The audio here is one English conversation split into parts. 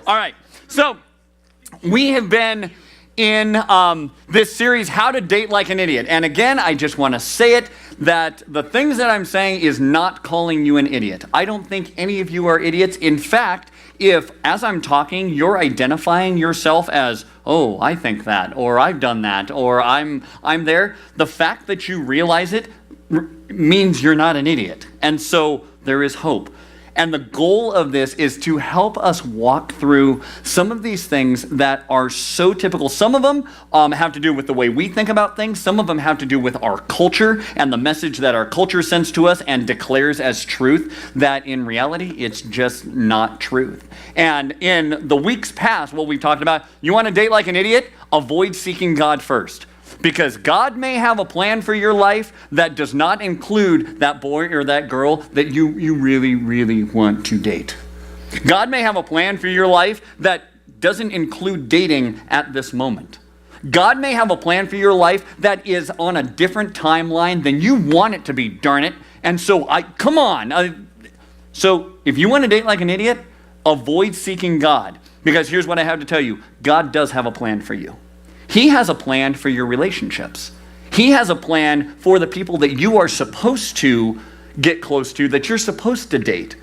All right. So we have been in this series, How to Date Like an Idiot. And again, I just want to say it, that the things that I'm saying is not calling you an idiot. I don't think any of you are idiots. In fact, if as I'm talking, you're identifying yourself as, oh, I think that, or I've done that, or I'm there, the fact that you realize it means you're not an idiot. And so there is hope. And the goal of this is to help us walk through some of these things that are so typical. Some of them have to do with the way we think about things. Some of them have to do with our culture and the message that our culture sends to us and declares as truth, that in reality, it's just not truth. And in the weeks past, what we've talked about, you want to date like an idiot? Avoid seeking God first. Because God may have a plan for your life that does not include that boy or that girl that you really, really want to date. God may have a plan for your life that doesn't include dating at this moment. God may have a plan for your life that is on a different timeline than you want it to be, darn it. And so, come on. So if you want to date like an idiot, avoid seeking God. Because here's what I have to tell you. God does have a plan for you. He has a plan for your relationships. He has a plan for the people that you are supposed to get close to, that you're supposed to date.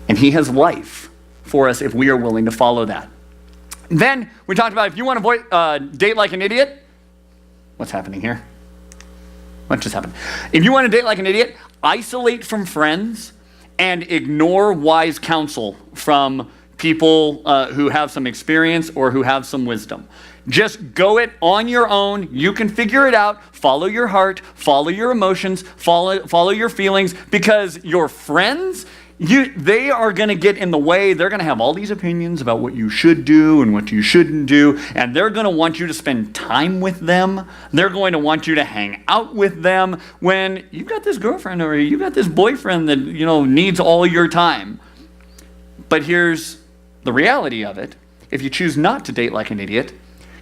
And he has life for us if we are willing to follow that. Then we talked about if you want to date like an idiot, what's happening here? What just happened? If you want to date like an idiot, isolate from friends and ignore wise counsel from people who have some experience or who have some wisdom. Just go it on your own. You can figure it out. Follow your heart, follow your emotions, follow your feelings, because your friends, they are going to get in the way. They're going to have all these opinions about what you should do and what you shouldn't do, and they're going to want you to spend time with them. They're going to want you to hang out with them when you've got this girlfriend or you've got this boyfriend that, needs all your time. But here's the reality of it. If you choose not to date like an idiot,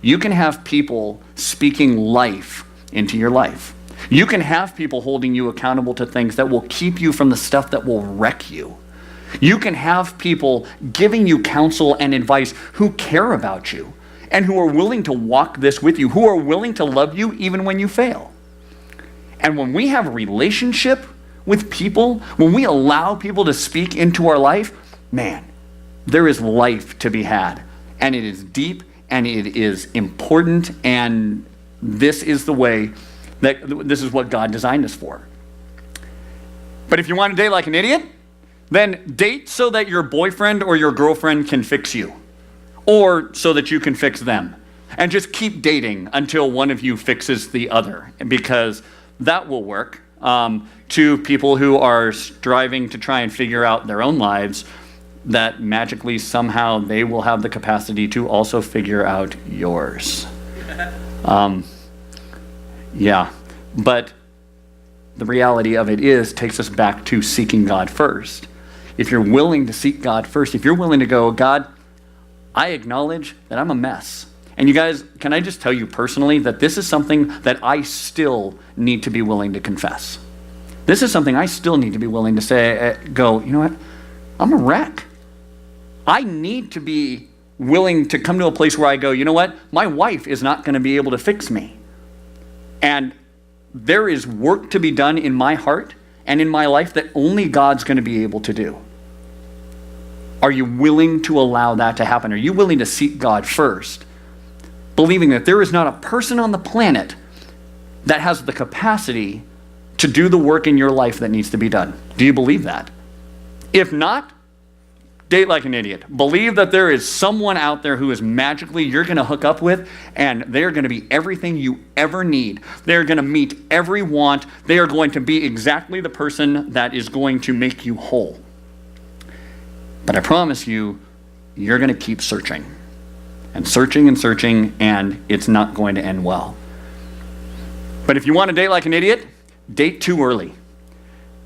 you can have people speaking life into your life. You can have people holding you accountable to things that will keep you from the stuff that will wreck you. You can have people giving you counsel and advice who care about you and who are willing to walk this with you, who are willing to love you even when you fail. And when we have a relationship with people, when we allow people to speak into our life, man, there is life to be had, and it is deep, and it is important, and this is the way this is what God designed us for. But if you want to date like an idiot, then date so that your boyfriend or your girlfriend can fix you, or so that you can fix them, and just keep dating until one of you fixes the other, because that will work. To people who are striving to try and figure out their own lives, that magically somehow they will have the capacity to also figure out yours. But the reality of it takes us back to seeking God first. If you're willing to seek God first, if you're willing to go, God, I acknowledge that I'm a mess. And you guys, can I just tell you personally that this is something that I still need to be willing to confess. This is something I still need to be willing to say, you know what? I'm a wreck. I need to be willing to come to a place where I go, you know what? My wife is not going to be able to fix me. And there is work to be done in my heart and in my life that only God's going to be able to do. Are you willing to allow that to happen? Are you willing to seek God first, believing that there is not a person on the planet that has the capacity to do the work in your life that needs to be done? Do you believe that? If not, date like an idiot. Believe that there is someone out there who is magically you're going to hook up with, and they're going to be everything you ever need. They're going to meet every want. They are going to be exactly the person that is going to make you whole. But I promise you, you're going to keep searching and searching and searching, and it's not going to end well. But if you want to date like an idiot, date too early.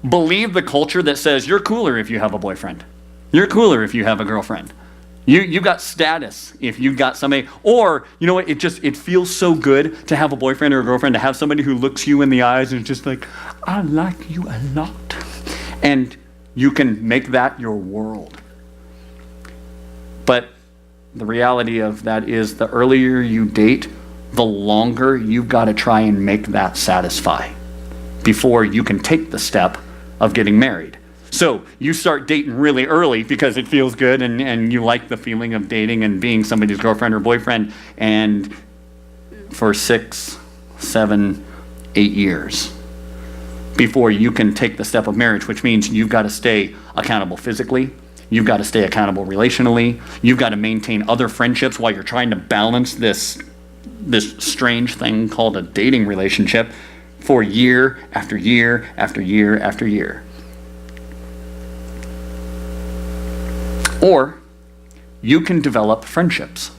Believe the culture that says you're cooler if you have a boyfriend. You're cooler if you have a girlfriend. You've got status if you've got somebody, or you know what, it feels so good to have a boyfriend or a girlfriend, to have somebody who looks you in the eyes and is just like, I like you a lot. And you can make that your world. But the reality of that is the earlier you date, the longer you've got to try and make that satisfy before you can take the step of getting married. So you start dating really early because it feels good and you like the feeling of dating and being somebody's girlfriend or boyfriend, and for 6, 7, 8 years before you can take the step of marriage, which means you've got to stay accountable physically, you've got to stay accountable relationally, you've got to maintain other friendships while you're trying to balance this strange thing called a dating relationship for year after year after year after year. Or you can develop friendships.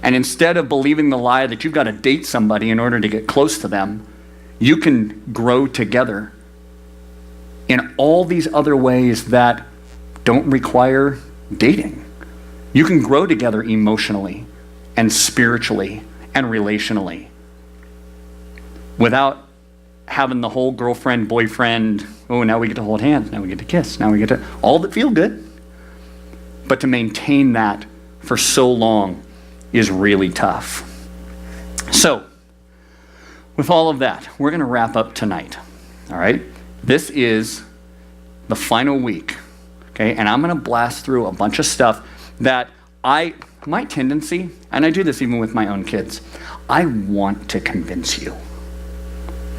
And instead of believing the lie that you've got to date somebody in order to get close to them, you can grow together in all these other ways that don't require dating. You can grow together emotionally and spiritually and relationally without having the whole girlfriend, boyfriend, oh, now we get to hold hands, now we get to kiss, now we get to, all that feel good. But to maintain that for so long is really tough. So, with all of that, we're going to wrap up tonight. All right? This is the final week. Okay? And I'm going to blast through a bunch of stuff that my tendency, and I do this even with my own kids, I want to convince you.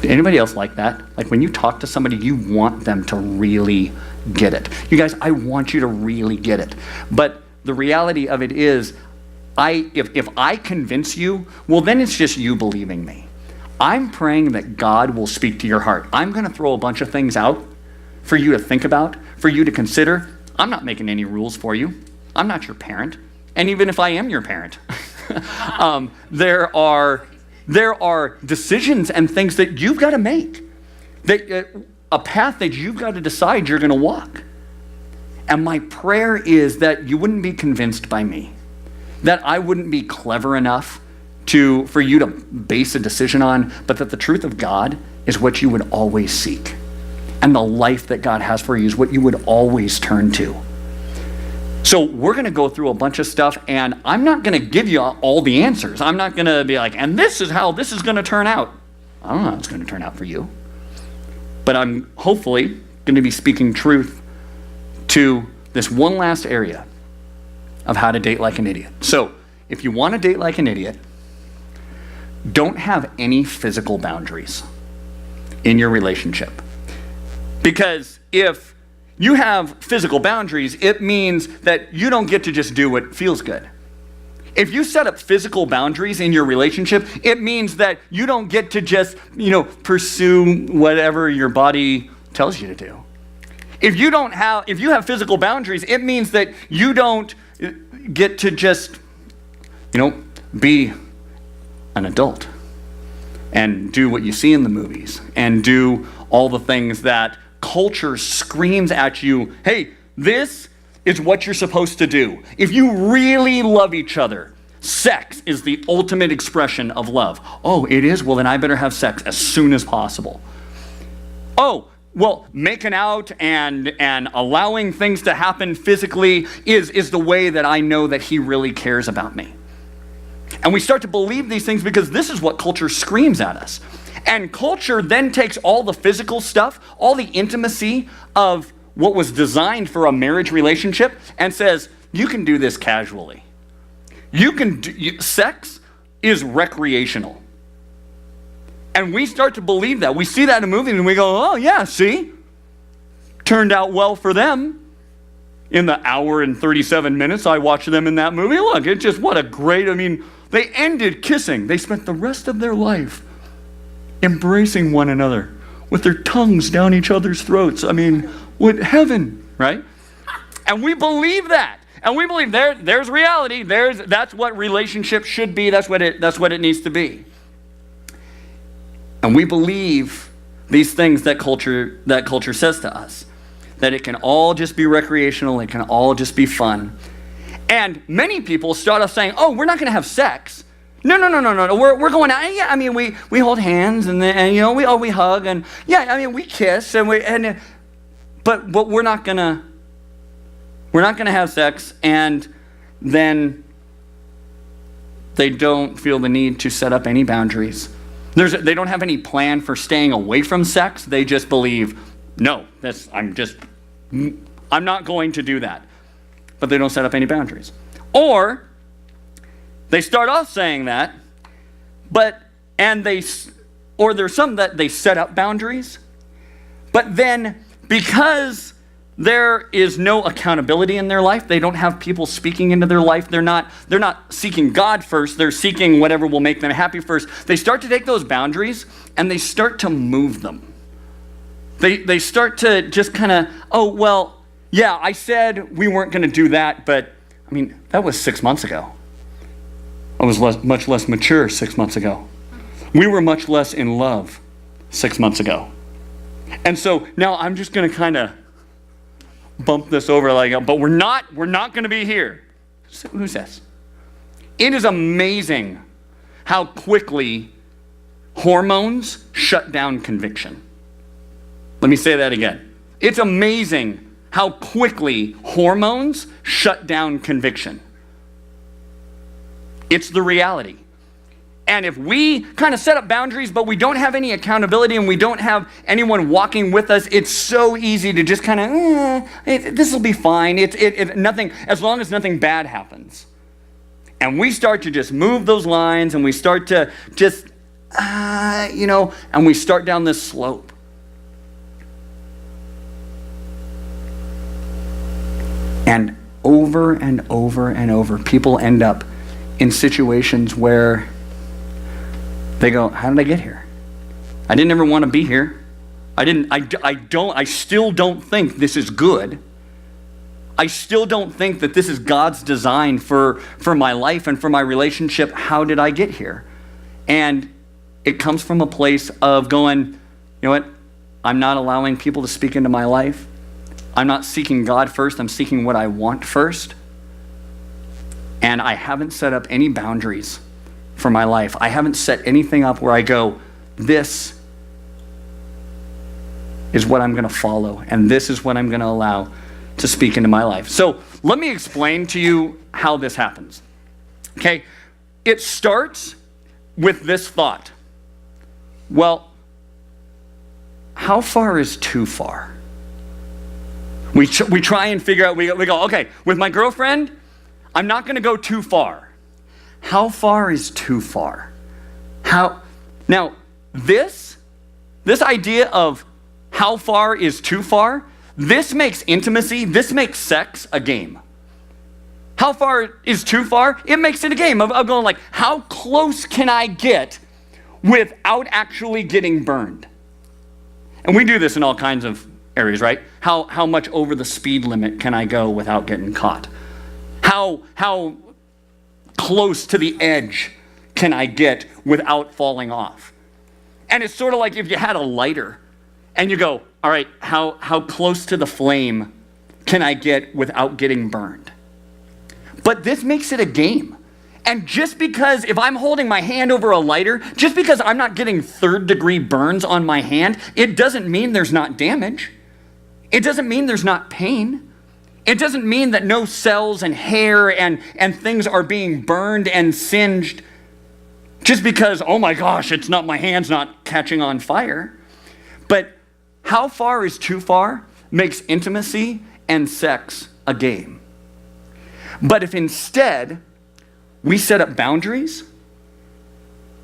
Anybody else like that? Like when you talk to somebody, you want them to really get it. You guys, I want you to really get it. But the reality of it is, if I convince you, well, then it's just you believing me. I'm praying that God will speak to your heart. I'm going to throw a bunch of things out for you to think about, for you to consider. I'm not making any rules for you. I'm not your parent. And even if I am your parent, there are decisions and things that you've got to make, a path that you've got to decide you're going to walk. And my prayer is that you wouldn't be convinced by me, that I wouldn't be clever enough for you to base a decision on, but that the truth of God is what you would always seek. And the life that God has for you is what you would always turn to. So we're going to go through a bunch of stuff, and I'm not going to give you all the answers. I'm not going to be like, and this is how this is going to turn out. I don't know how it's going to turn out for you. But I'm hopefully going to be speaking truth to this one last area of how to date like an idiot. So if you want to date like an idiot, don't have any physical boundaries in your relationship. Because if you have physical boundaries, it means that you don't get to just do what feels good. If you set up physical boundaries in your relationship, it means that you don't get to just, pursue whatever your body tells you to do. If you have physical boundaries, it means that you don't get to just, be an adult and do what you see in the movies and do all the things that culture screams at you, hey, this is what you're supposed to do. If you really love each other, sex is the ultimate expression of love. Oh, it is? Well, then I better have sex as soon as possible. Oh, well, making out and allowing things to happen physically is the way that I know that he really cares about me. And we start to believe these things because this is what culture screams at us. And culture then takes all the physical stuff, all the intimacy of what was designed for a marriage relationship, and says, you can do this casually. Sex is recreational. And we start to believe that. We see that in a movie and we go, oh yeah, see? Turned out well for them. In the hour and 37 minutes I watched them in that movie, look, it's just what a great, they ended kissing. They spent the rest of their life embracing one another with their tongues down each other's throats. What heaven, right? And we believe that. And we believe there's reality. That's what relationship should be. That's what it needs to be. And we believe these things that culture says to us, that it can all just be recreational, it can all just be fun. And many people start off saying, oh, we're not going to have sex. No. We're going out. Yeah, we hold hands and we hug and we kiss but we're not gonna have sex. And then they don't feel the need to set up any boundaries. They don't have any plan for staying away from sex. They just believe, no, I'm not going to do that. But they don't set up any boundaries. Or they start off saying that, or there's some that they set up boundaries, but then because there is no accountability in their life, they don't have people speaking into their life, they're not seeking God first, they're seeking whatever will make them happy first. They start to take those boundaries and they start to move them. They start to just kind of, oh, well, yeah, I said we weren't going to do that, but I mean, that was 6 months ago. I was much less mature 6 months ago. We were much less in love 6 months ago. And so now I'm just going to kind of bump this over but we're not going to be here. Who says? It is amazing how quickly hormones shut down conviction. Let me say that again. It's amazing how quickly hormones shut down conviction. It's the reality. And if we kind of set up boundaries, but we don't have any accountability and we don't have anyone walking with us, it's so easy to just kind of, this will be fine. Nothing, as long as nothing bad happens. And we start to just move those lines and we start to just, and we start down this slope. And over and over and over, people end up in situations where they go, how did I get here? I didn't ever want to be here. I still don't think this is good. I still don't think that this is God's design for my life and for my relationship. How did I get here? And it comes from a place of going, you know what? I'm not allowing people to speak into my life. I'm not seeking God first. I'm seeking what I want first. And I haven't set up any boundaries for my life. I haven't set anything up where I go, this is what I'm going to follow, and this is what I'm going to allow to speak into my life. So let me explain to you how this happens. Okay? It starts with this thought. Well, how far is too far? We try and figure out, we go, okay, with my girlfriend, I'm not going to go too far. How far is too far? Now, this idea of how far is too far, this makes intimacy, this makes sex a game. How far is too far? It makes it a game of going like, how close can I get without actually getting burned? And we do this in all kinds of areas, right? How much over the speed limit can I go without getting caught? How close to the edge can I get without falling off? And it's sort of like if you had a lighter and you go, all right, how close to the flame can I get without getting burned? But this makes it a game. And just because if I'm holding my hand over a lighter, just because I'm not getting third-degree burns on my hand, it doesn't mean there's not damage. It doesn't mean there's not pain. It doesn't mean that no cells and hair and things are being burned and singed just because, oh my gosh, my hand's not catching on fire. But how far is too far makes intimacy and sex a game. But if instead we set up boundaries,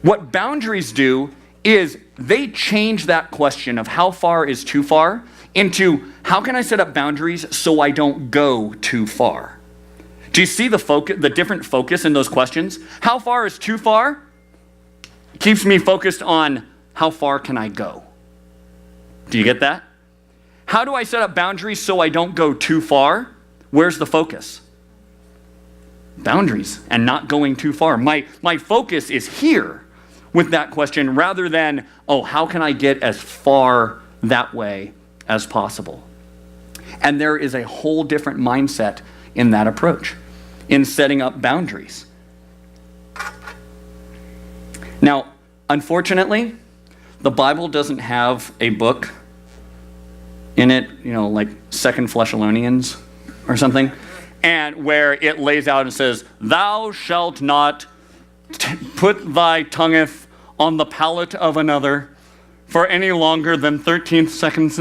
what boundaries do is they change that question of how far is too far into how can I set up boundaries so I don't go too far? Do you see the different focus in those questions? How far is too far? It keeps me focused on how far can I go? Do you get that? How do I set up boundaries so I don't go too far? Where's the focus? Boundaries and not going too far. My focus is here with that question rather than, oh, how can I get as far that way as possible? And there is a whole different mindset in that approach, in setting up boundaries. Now, unfortunately, the Bible doesn't have a book in it, like 2 Thessalonians or something. and where it lays out and says, thou shalt not put thy tongueth on the palate of another for any longer than 13 seconds.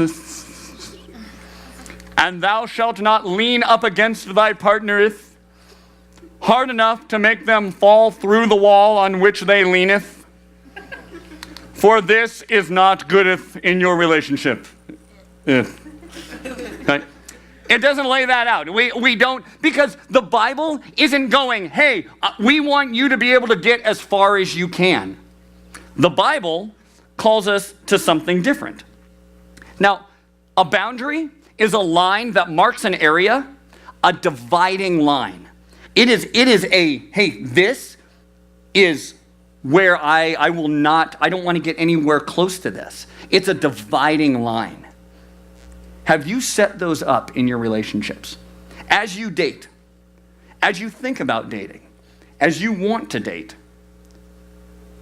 And thou shalt not lean up against thy partnereth hard enough to make them fall through the wall on which they leaneth. For this is not goodeth in your relationship. Okay? It doesn't lay that out. We don't, because the Bible isn't going, hey, we want you to be able to get as far as you can. The Bible calls us to something different. Now, a boundary is a line that marks an area, a dividing line. It is a, hey, this is where I don't want to get anywhere close to this. It's a dividing line. Have you set those up in your relationships? As you date, as you think about dating, as you want to date,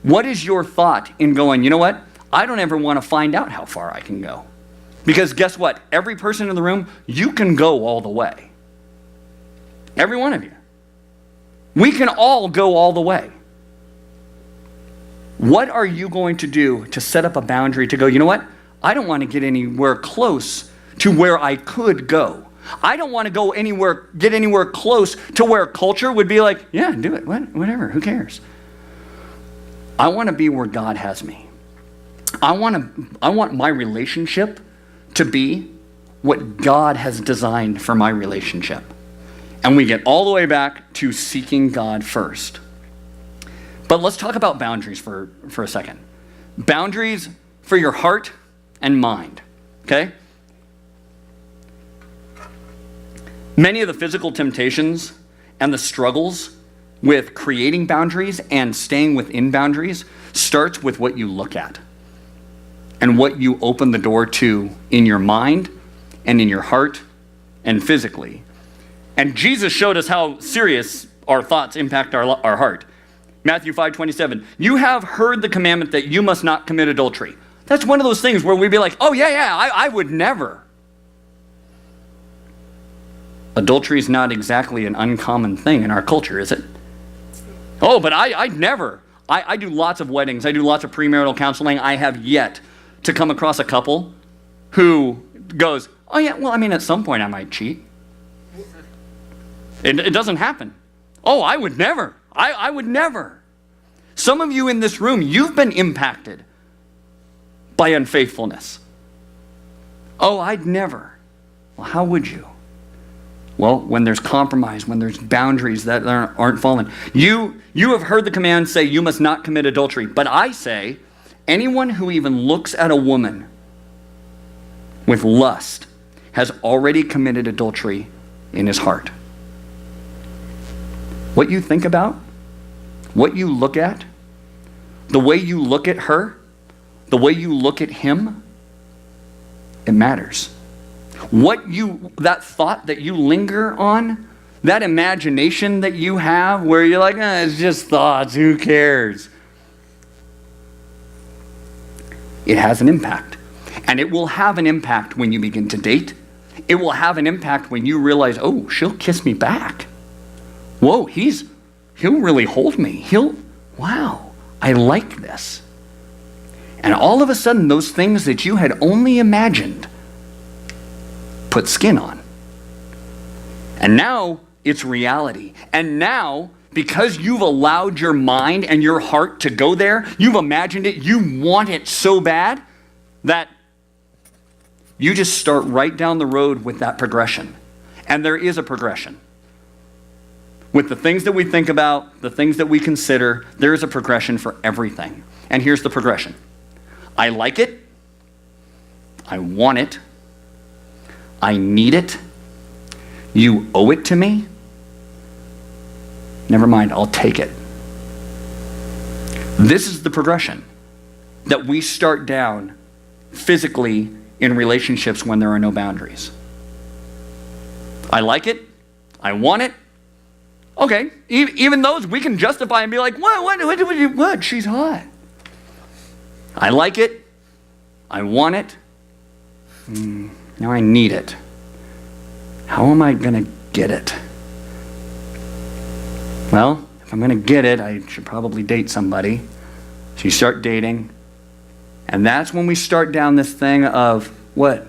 what is your thought in going, you know what? I don't ever want to find out how far I can go. Because guess what? Every person in the room, you can go all the way. Every one of you. We can all go all the way. What are you going to do to set up a boundary to go, you know what? I don't want to get anywhere close to where I could go. I don't want to get anywhere close to where culture would be like, yeah, do it, whatever, who cares? I want to be where God has me. I want my relationship to be what God has designed for my relationship. And we get all the way back to seeking God first. But let's talk about boundaries for a second. Boundaries for your heart and mind, okay? Many of the physical temptations and the struggles with creating boundaries and staying within boundaries starts with what you look at and what you open the door to in your mind and in your heart and physically. And Jesus showed us how serious our thoughts impact our heart. Matthew 5:27, you have heard the commandment that you must not commit adultery. That's one of those things where we'd be like, oh yeah, I would never. Adultery is not exactly an uncommon thing in our culture, is it? Oh, but I'd never. I do lots of weddings. I do lots of premarital counseling. I have yet to come across a couple who goes, oh yeah, well, I mean, at some point I might cheat. It doesn't happen. Oh, I would never. I would never. Some of you in this room, you've been impacted by unfaithfulness. Oh, I'd never. Well, how would you? Well, when there's compromise, when there's boundaries that aren't fallen. You have heard the command say you must not commit adultery. But I say, anyone who even looks at a woman with lust has already committed adultery in his heart. What you think about, what you look at, the way you look at her, the way you look at him, it matters. That thought that you linger on, that imagination that you have where you're like, it's just thoughts, who cares? It has an impact. And it will have an impact when you begin to date. It will have an impact when you realize, oh, she'll kiss me back. Whoa, he'll really hold me. Wow, I like this. And all of a sudden, those things that you had only imagined put skin on. And now it's reality. And now, because you've allowed your mind and your heart to go there, you've imagined it, you want it so bad that you just start right down the road with that progression. And there is a progression. With the things that we think about, the things that we consider, there is a progression for everything. And here's the progression. I like it. I want it. I need it. You owe it to me. Never mind, I'll take it. This is the progression that we start down physically in relationships when there are no boundaries. I like it. I want it. Okay, even those we can justify and be like, what? She's hot. I like it. I want it. Now I need it. How am I going to get it? Well, if I'm going to get it, I should probably date somebody. So you start dating. And that's when we start down this thing of, what?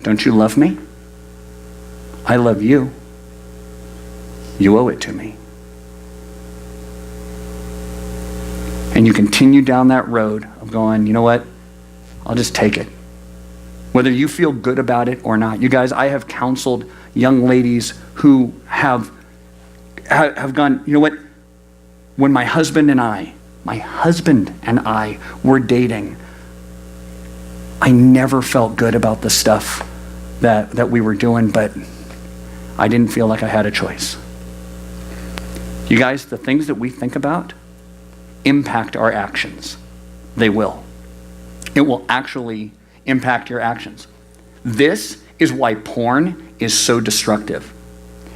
Don't you love me? I love you. You owe it to me. And you continue down that road of going, you know what? I'll just take it. Whether you feel good about it or not. You guys, I have counseled young ladies who have gone, you know what? When my husband and I were dating, I never felt good about the stuff that we were doing, but I didn't feel like I had a choice. You guys, the things that we think about impact our actions. They will. It will actually impact your actions. This is why porn is so destructive.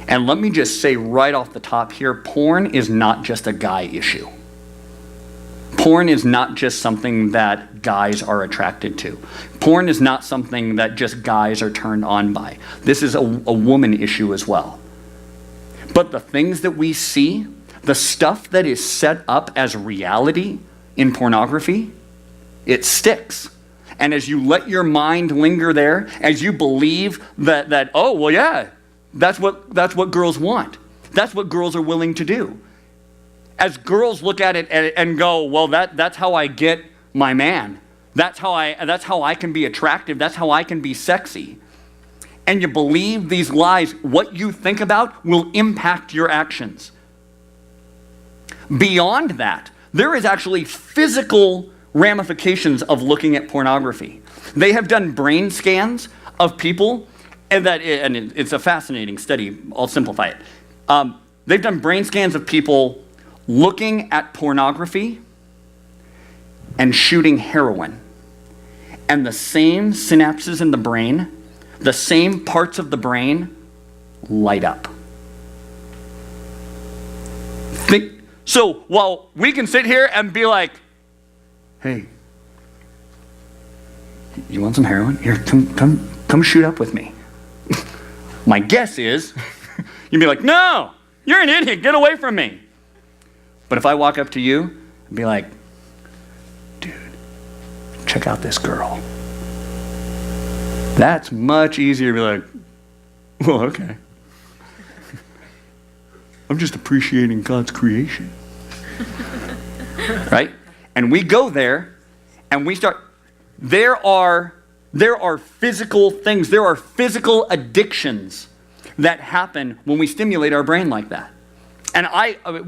And let me just say right off the top here, porn is not just a guy issue. Porn is not just something that guys are attracted to. Porn is not something that just guys are turned on by. This is a woman issue as well. But the things that we see, the stuff that is set up as reality in pornography, it sticks. And as you let your mind linger there, as you believe that oh, well, yeah, that's what girls want. That's what girls are willing to do. As girls look at it and go, well, that's how I get my man. That's how I can be attractive. That's how I can be sexy. And you believe these lies, what you think about will impact your actions. Beyond that, there is actually physical ramifications of looking at pornography. They have done brain scans of people, and it's a fascinating study. I'll simplify it. They've done brain scans of people looking at pornography and shooting heroin. And the same synapses in the brain, the same parts of the brain light up. So while we can sit here and be like, hey, you want some heroin? Here, come shoot up with me. My guess is, you'd be like, no, you're an idiot, get away from me. But if I walk up to you and be like, dude, check out this girl. That's much easier to be like, well, okay. I'm just appreciating God's creation. Right? And we go there and we start, there are physical things, there are physical addictions that happen when we stimulate our brain like that. And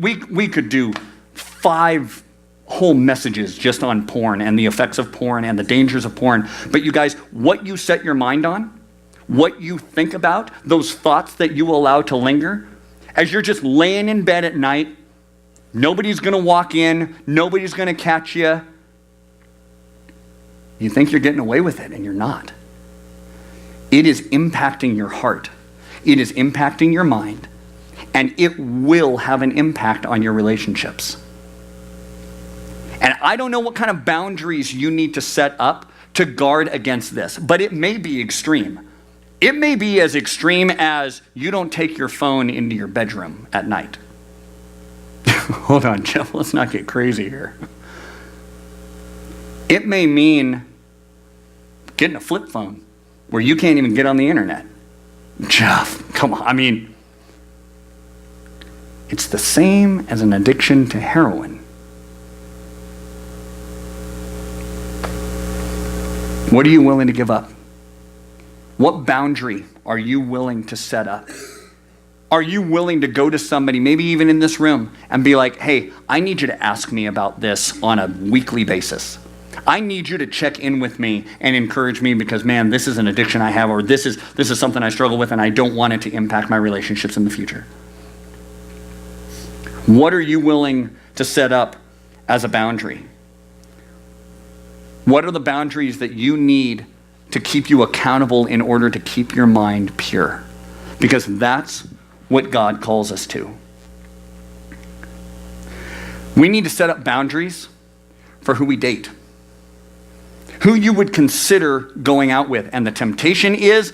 we could do 5 whole messages just on porn and the effects of porn and the dangers of porn. But you guys, what you set your mind on, what you think about, those thoughts that you allow to linger, as you're just laying in bed at night, nobody's going to walk in, nobody's going to catch you. You think you're getting away with it, and you're not. It is impacting your heart. It is impacting your mind. And it will have an impact on your relationships. And I don't know what kind of boundaries you need to set up to guard against this, but it may be extreme. It may be as extreme as you don't take your phone into your bedroom at night. Hold on, Jeff, let's not get crazy here. It may mean getting a flip phone where you can't even get on the internet. Jeff, come on, I mean, it's the same as an addiction to heroin. What are you willing to give up? What boundary are you willing to set up? Are you willing to go to somebody, maybe even in this room, and be like, hey, I need you to ask me about this on a weekly basis. I need you to check in with me and encourage me because, man, this is an addiction I have, or this is something I struggle with and I don't want it to impact my relationships in the future. What are you willing to set up as a boundary? What are the boundaries that you need to keep you accountable in order to keep your mind pure? Because that's what God calls us to. We need to set up boundaries for who we date, who you would consider going out with. And the temptation is,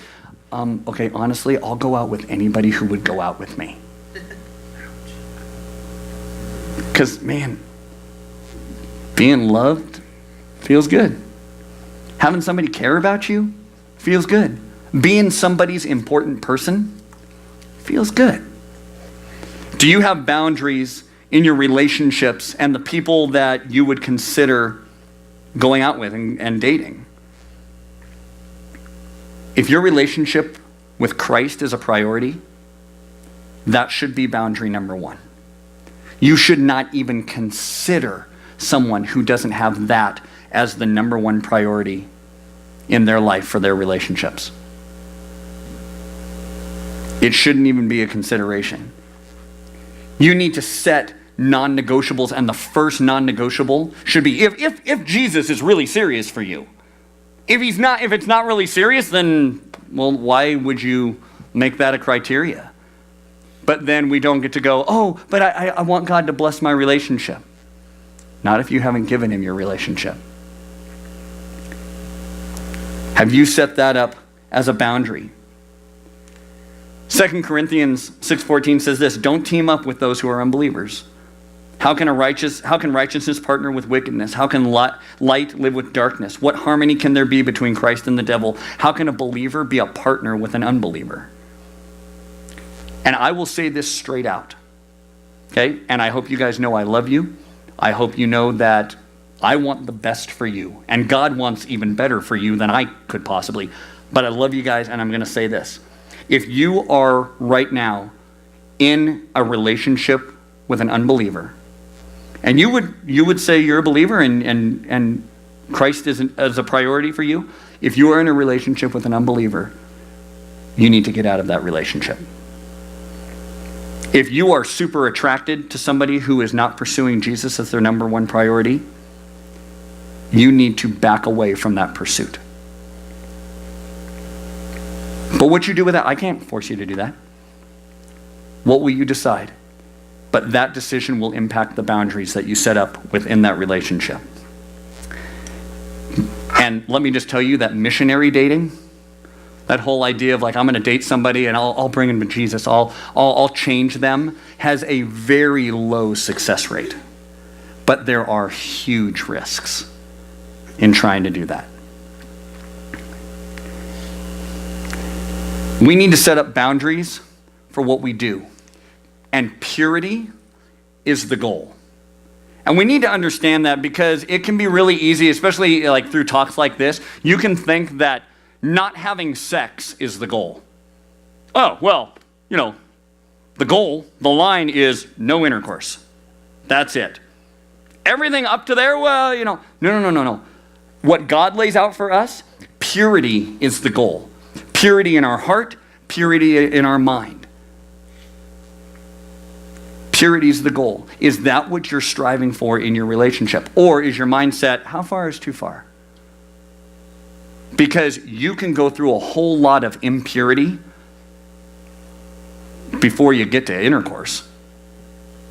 okay, honestly, I'll go out with anybody who would go out with me. Because, man, being loved feels good. Having somebody care about you feels good. Being somebody's important person feels good. Do you have boundaries in your relationships and the people that you would consider going out with and dating? If your relationship with Christ is a priority, that should be boundary number one. You should not even consider someone who doesn't have that as the number one priority in their life for their relationships. It shouldn't even be a consideration. You need to set non-negotiables, and the first non-negotiable should be if Jesus is really serious for you. If it's not really serious, then, well, why would you make that a criteria? But then we don't get to go, oh, but I want God to bless my relationship. Not if you haven't given him your relationship. Have you set that up as a boundary? 2 Corinthians 6:14 says this, don't team up with those who are unbelievers. How can righteousness partner with wickedness? How can light live with darkness? What harmony can there be between Christ and the devil? How can a believer be a partner with an unbeliever? And I will say this straight out, okay? And I hope you guys know I love you. I hope you know that I want the best for you. And God wants even better for you than I could possibly. But I love you guys, and I'm going to say this. If you are right now in a relationship with an unbeliever, and you would say you're a believer and Christ is a priority for you, if you are in a relationship with an unbeliever, you need to get out of that relationship. If you are super attracted to somebody who is not pursuing Jesus as their number one priority, you need to back away from that pursuit. But what you do with that, I can't force you to do that. What will you decide? But that decision will impact the boundaries that you set up within that relationship. And let me just tell you that missionary dating, that whole idea of like, I'm going to date somebody and I'll bring them to Jesus, I'll change them, has a very low success rate. But there are huge risks in trying to do that. We need to set up boundaries for what we do. And purity is the goal. And we need to understand that because it can be really easy, especially like through talks like this, you can think that not having sex is the goal. Oh, well, the goal, the line is no intercourse. That's it. Everything up to there, well, no. What God lays out for us, purity is the goal. Purity in our heart, purity in our mind. Purity is the goal. Is that what you're striving for in your relationship? Or is your mindset, how far is too far? Because you can go through a whole lot of impurity before you get to intercourse.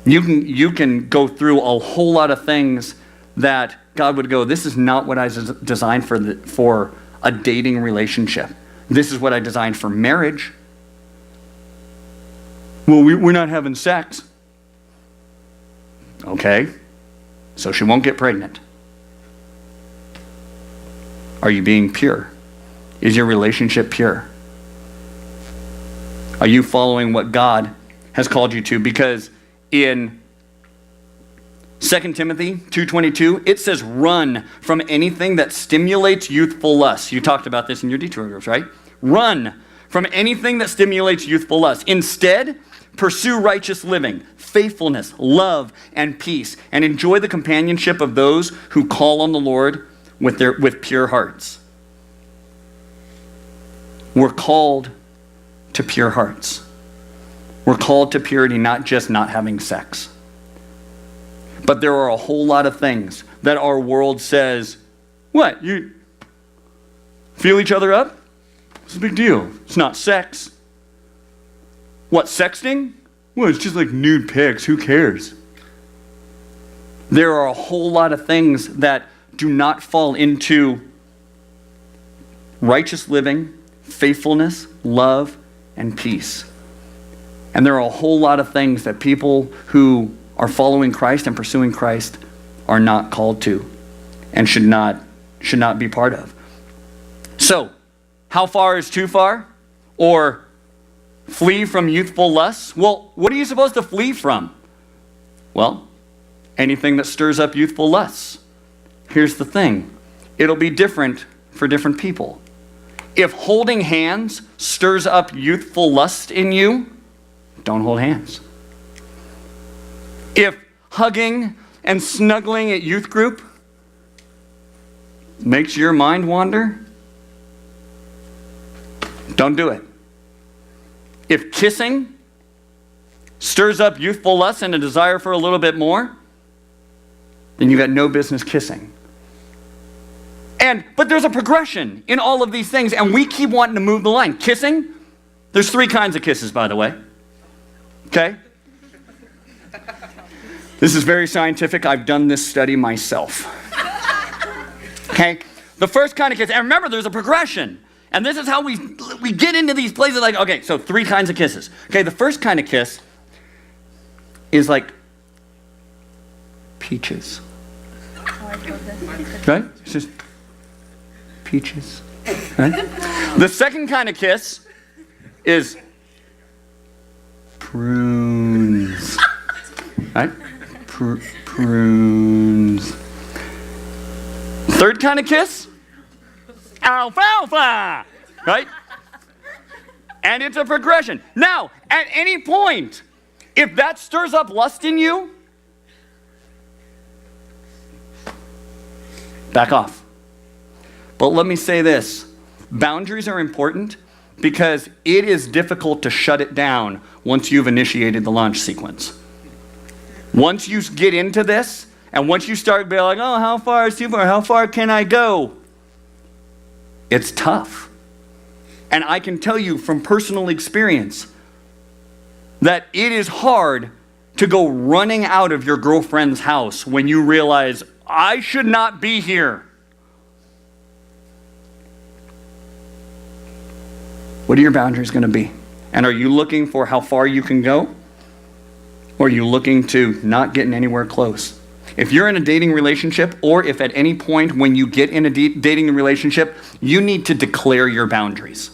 You can go through a whole lot of things that God would go, this is not what I designed for a dating relationship. This is what I designed for marriage. Well, we're not having sex. Okay, so she won't get pregnant. Are you being pure? Is your relationship pure? Are you following what God has called you to? Because in 2 Timothy 2:22, it says run from anything that stimulates youthful lust. You talked about this in your detour groups, right? Run from anything that stimulates youthful lust. Instead, pursue righteous living, faithfulness, love, and peace, and enjoy the companionship of those who call on the Lord with pure hearts. We're called to pure hearts. We're called to purity, not just not having sex. But there are a whole lot of things that our world says, what, you feel each other up? What's the big deal? It's not sex. What, sexting? Well, it's just like nude pics. Who cares? There are a whole lot of things that do not fall into righteous living, faithfulness, love, and peace. And there are a whole lot of things that people who are following Christ and pursuing Christ are not called to and should not be part of. So, how far is too far? Or flee from youthful lusts? Well, what are you supposed to flee from? Well, anything that stirs up youthful lusts. Here's the thing. It'll be different for different people. If holding hands stirs up youthful lust in you, don't hold hands. If hugging and snuggling at youth group makes your mind wander, don't do it. If kissing stirs up youthful lust and a desire for a little bit more, then you got no business kissing. But there's a progression in all of these things, and we keep wanting to move the line. Kissing, there's 3 kinds of kisses, by the way. Okay? This is very scientific. I've done this study myself. Okay? The first kind of kiss, and remember, there's a progression. And this is how we get into these places like, okay, so 3 kinds of kisses. Okay, the first kind of kiss is like peaches. Right? It's just peaches. Right? The second kind of kiss is prunes. Right? Prunes. Third kind of kiss? Alfalfa. Right? And it's a progression. Now, at any point, if that stirs up lust in you, back off. But let me say this. Boundaries are important because it is difficult to shut it down once you've initiated the launch sequence. Once you get into this, and once you start being like, oh, how far is too far? How far can I go? It's tough. And I can tell you from personal experience that it is hard to go running out of your girlfriend's house when you realize, I should not be here. What are your boundaries going to be? And are you looking for how far you can go? Or are you looking to not getting anywhere close? If you're in a dating relationship, or if at any point when you get in a dating relationship, you need to declare your boundaries.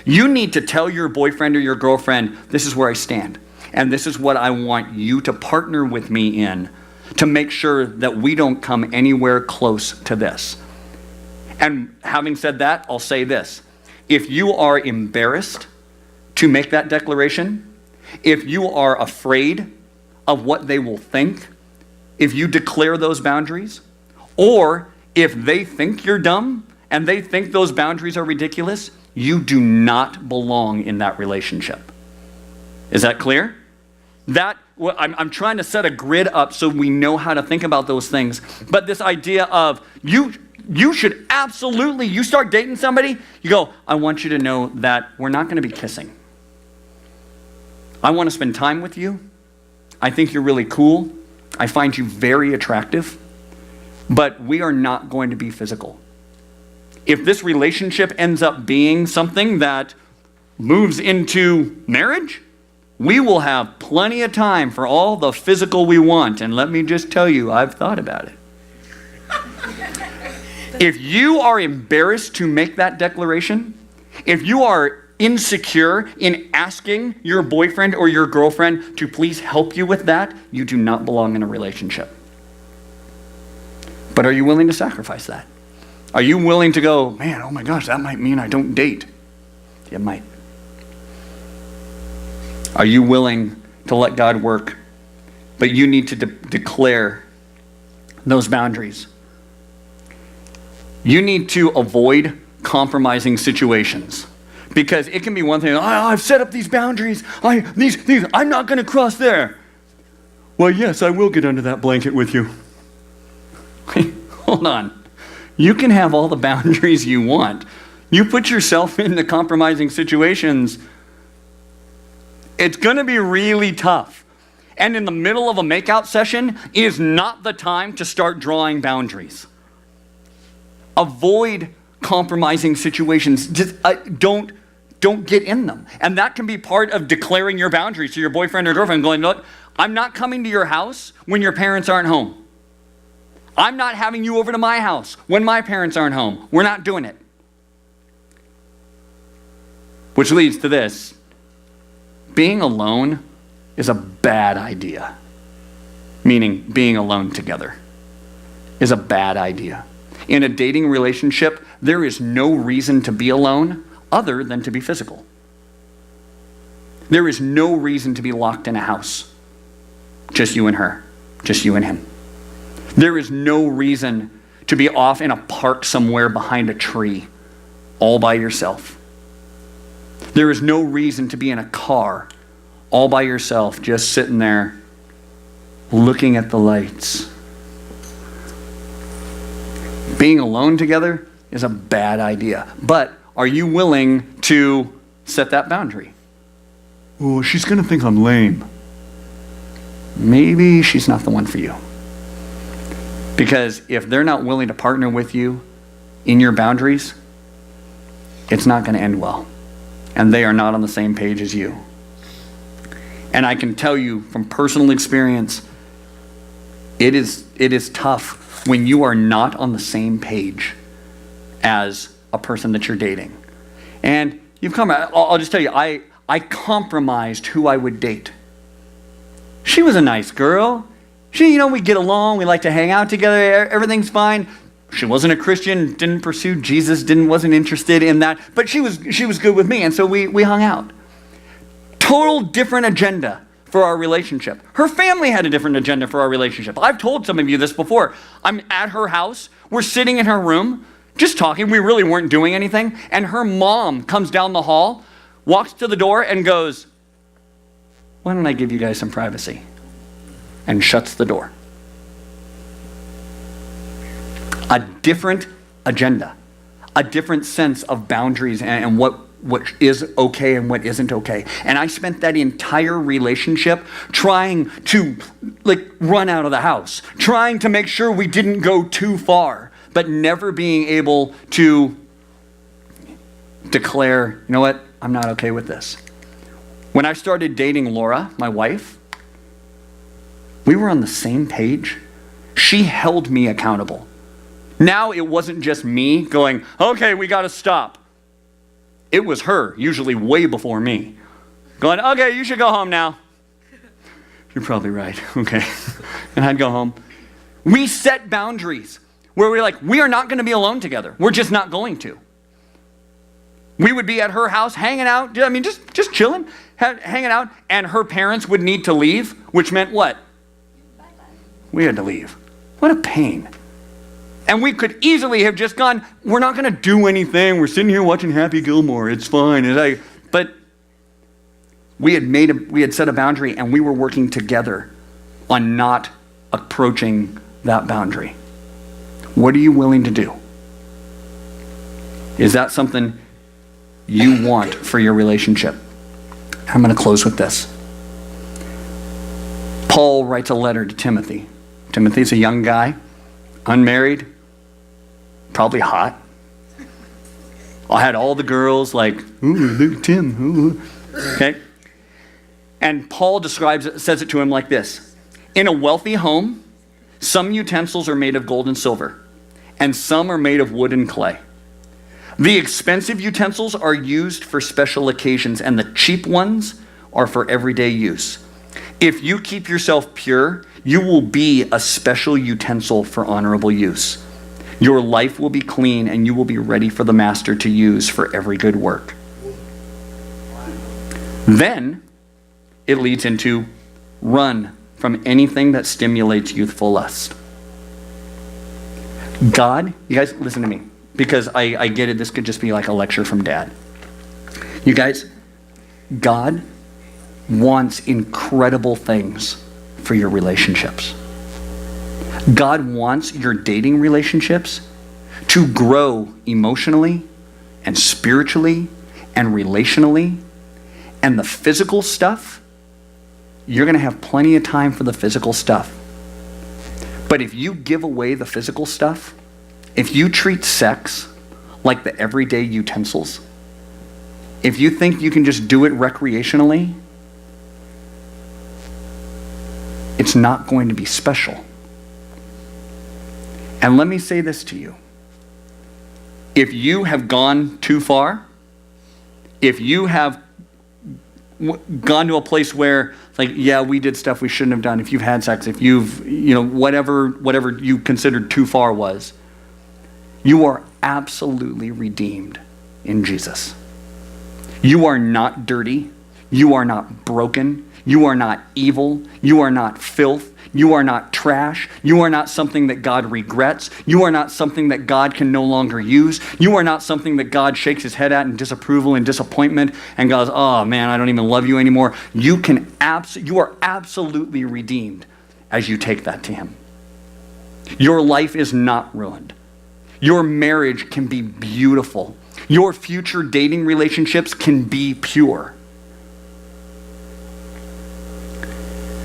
You need to tell your boyfriend or your girlfriend, this is where I stand. And this is what I want you to partner with me in to make sure that we don't come anywhere close to this. And having said that, I'll say this. If you are embarrassed to make that declaration, if you are afraid of what they will think, if you declare those boundaries, or if they think you're dumb and they think those boundaries are ridiculous, you do not belong in that relationship. Is that clear? I'm trying to set a grid up so we know how to think about those things. But this idea of you should absolutely, you start dating somebody, you go, I want you to know that we're not going to be kissing. I want to spend time with you. I think you're really cool. I find you very attractive. But we are not going to be physical. If this relationship ends up being something that moves into marriage, we will have plenty of time for all the physical we want. And let me just tell you, I've thought about it. If you are embarrassed to make that declaration, if you are insecure in asking your boyfriend or your girlfriend to please help you with that, you do not belong in a relationship. But are you willing to sacrifice that? Are you willing to go, man, oh my gosh, that might mean I don't date? It might. Are you willing to let God work? But you need to declare those boundaries. You need to avoid compromising situations. Because it can be one thing, I've set up these boundaries. I'm not going to cross there. Well, yes, I will get under that blanket with you. Hold on. You can have all the boundaries you want. You put yourself into compromising situations, it's going to be really tough. And in the middle of a makeout session is not the time to start drawing boundaries. Avoid compromising situations. Just don't get in them. And that can be part of declaring your boundaries to your boyfriend or girlfriend, going, look, I'm not coming to your house when your parents aren't home. I'm not having you over to my house when my parents aren't home. We're not doing it. Which leads to this. Being alone is a bad idea. Meaning being alone together is a bad idea. In a dating relationship, there is no reason to be alone other than to be physical. There is no reason to be locked in a house. Just you and her. Just you and him. There is no reason to be off in a park somewhere behind a tree all by yourself. There is no reason to be in a car all by yourself, just sitting there looking at the lights. Being alone together is a bad idea. But are you willing to set that boundary? Oh, she's going to think I'm lame. Maybe she's not the one for you. Because if they're not willing to partner with you in your boundaries, it's not going to end well. And they are not on the same page as you. And I can tell you from personal experience, it is tough when you are not on the same page as a person that you're dating. And I'll just tell you, I compromised who I would date. She was a nice girl. We get along, we like to hang out together, everything's fine. She wasn't a Christian, didn't pursue Jesus, wasn't interested in that, but she was good with me, and so we hung out. Total different agenda for our relationship. Her family had a different agenda for our relationship. I've told some of you this before. I'm at her house, we're sitting in her room, just talking, we really weren't doing anything, and her mom comes down the hall, walks to the door and goes, "Why don't I give you guys some privacy?" And shuts the door. A different agenda, a different sense of boundaries and what is okay and what isn't okay. And I spent that entire relationship trying to run out of the house, trying to make sure we didn't go too far, but never being able to declare, you know what, I'm not okay with this. When I started dating Laura, my wife, we were on the same page. She held me accountable. Now it wasn't just me going, okay, we got to stop. It was her, usually way before me, going, okay, you should go home now. You're probably right, okay. And I'd go home. We set boundaries where we're like, we are not going to be alone together. We're just not going to. We would be at her house hanging out, just chilling, hanging out, and her parents would need to leave, which meant what? We had to leave. What a pain. And we could easily have just gone, we're not going to do anything. We're sitting here watching Happy Gilmore. It's fine. But we had set a boundary, and we were working together on not approaching that boundary. What are you willing to do? Is that something you want for your relationship? I'm going to close with this. Paul writes a letter to Timothy. Timothy's a young guy, unmarried, probably hot. I had all the girls like, ooh, look at Tim. Ooh. Okay? And Paul says it to him like this. In a wealthy home, some utensils are made of gold and silver, and some are made of wood and clay. The expensive utensils are used for special occasions, and the cheap ones are for everyday use. If you keep yourself pure, you will be a special utensil for honorable use. Your life will be clean, and you will be ready for the master to use for every good work. Then it leads into run from anything that stimulates youthful lust. God, you guys listen to me, because I get it, this could just be like a lecture from Dad. You guys, God wants incredible things for your relationships. God wants your dating relationships to grow emotionally and spiritually and relationally. And the physical stuff, you're going to have plenty of time for the physical stuff. But if you give away the physical stuff, if you treat sex like the everyday utensils, if you think you can just do it recreationally, it's not going to be special. And let me say this to you. If you have gone too far, if you have gone to a place where, like, yeah, we did stuff we shouldn't have done, if you've had sex, if you've, whatever you considered too far was, you are absolutely redeemed in Jesus. You are not dirty. You are not broken. You are not evil. You are not filth. You are not trash. You are not something that God regrets. You are not something that God can no longer use. You are not something that God shakes his head at in disapproval and disappointment and goes, oh man, I don't even love you anymore. You are absolutely redeemed as you take that to him. Your life is not ruined. Your marriage can be beautiful. Your future dating relationships can be pure.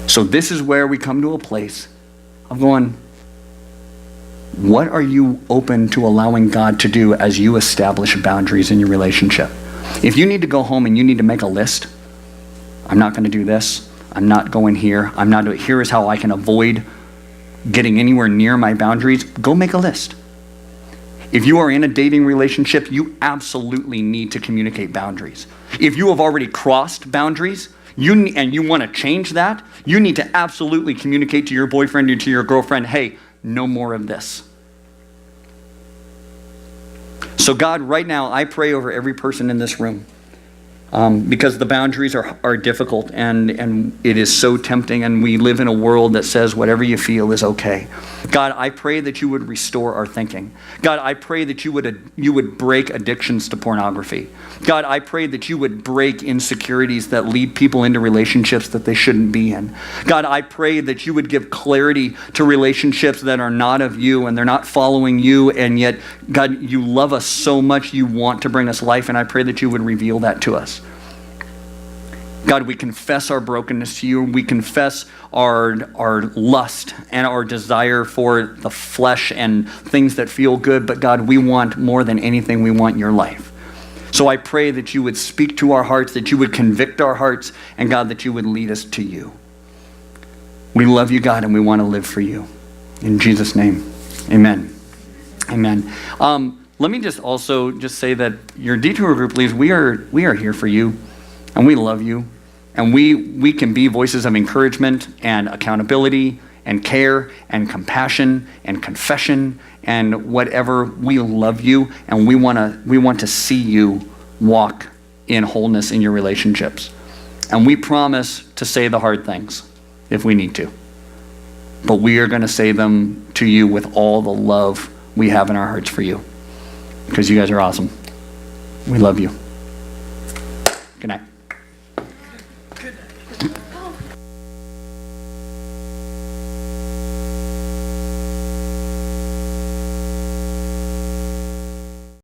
So this is where we come to a place of going, what are you open to allowing God to do as you establish boundaries in your relationship? If you need to go home and you need to make a list, I'm not going to do this, I'm not going here, here is how I can avoid getting anywhere near my boundaries, go make a list. If you are in a dating relationship, you absolutely need to communicate boundaries. If you have already crossed boundaries, and you want to change that, you need to absolutely communicate to your boyfriend or to your girlfriend, hey, no more of this. So God, right now, I pray over every person in this room, because the boundaries are difficult and it is so tempting, and we live in a world that says whatever you feel is okay. God, I pray that you would restore our thinking. God, I pray that you would break addictions to pornography. God, I pray that you would break insecurities that lead people into relationships that they shouldn't be in. God, I pray that you would give clarity to relationships that are not of you and they're not following you, and yet, God, you love us so much, you want to bring us life, and I pray that you would reveal that to us. God, we confess our brokenness to you. We confess our lust and our desire for the flesh and things that feel good. But God, we want more than anything, we want your life. So I pray that you would speak to our hearts, that you would convict our hearts, and God, that you would lead us to you. We love you, God, and we want to live for you. In Jesus' name, amen. Amen. Let me just also say that your Detour group leaders, we are here for you. And we love you, and we can be voices of encouragement and accountability and care and compassion and confession and whatever. We love you, and we want to see you walk in wholeness in your relationships. And we promise to say the hard things if we need to. But we are going to say them to you with all the love we have in our hearts for you, because you guys are awesome. We love you. Good night. Good night.